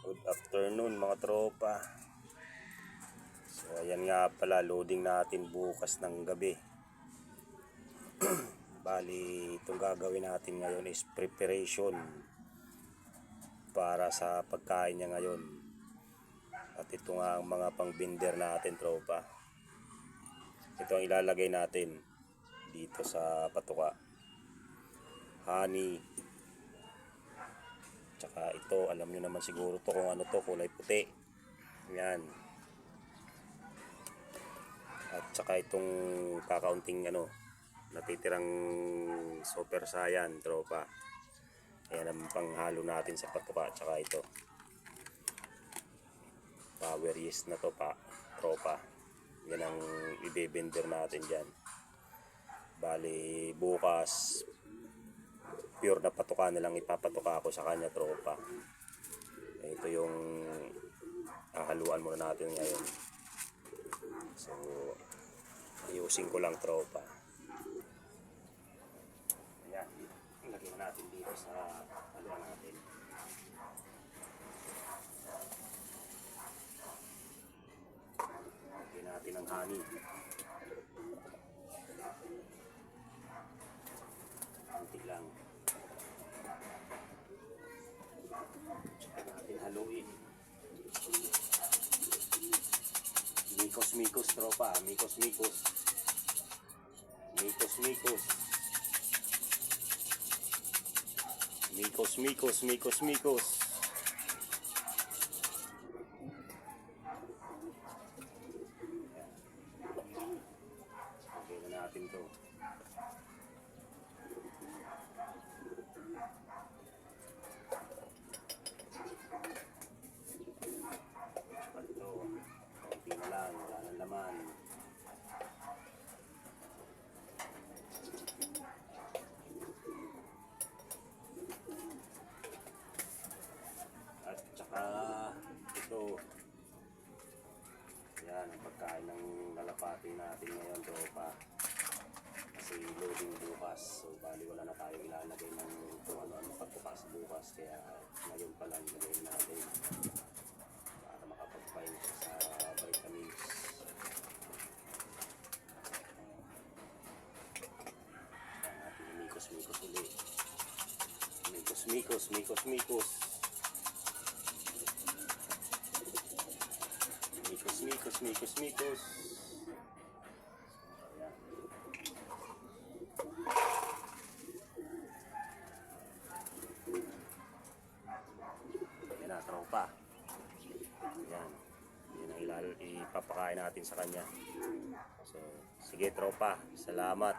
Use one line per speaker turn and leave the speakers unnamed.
Good afternoon mga tropa. So ayan nga pala, loading natin bukas ng gabi. Bali itong gagawin natin ngayon is preparation para sa pagkain niya ngayon. At ito nga ang mga pang-binder natin tropa. Ito ang ilalagay natin dito sa patuka. Honey. Tsaka ito, alam nyo naman siguro to kung ano to, kulay puti. Yan. At tsaka itong kakaunting natitirang super saiyan tropa. Ayan ang panghalo natin sa patuka. Tsaka ito, power yeast na to tropa. Yan ang ibebender natin dyan. Bali bukas pure na patuka na lang ipapatuka ako sa kanya tropa. Ito yung haluan muna natin ngayon. So ayusin ko lang tropa. Ayan, lagyan natin dito sa haluan natin. Lagyan natin ang honey. Kunti lang. Tsaka natin haluin. Mikos tropa, mikos. Mikos. Okay na natin to. Wala nang laman. At saka ito, yan ang pagkain ng lalapati natin ngayon tropa, kasi loading bukas. So bali wala na tayo ilalagay ng kung ano pagbukas bukas, kaya ngayon pa lang ilagay natin para makapagpahinga sa vitamins. Mikos ulit. Mikos. Ayan. Ayan na tropa. Ayan. Yan ang ipapakain natin sa kanya. So sige tropa, salamat.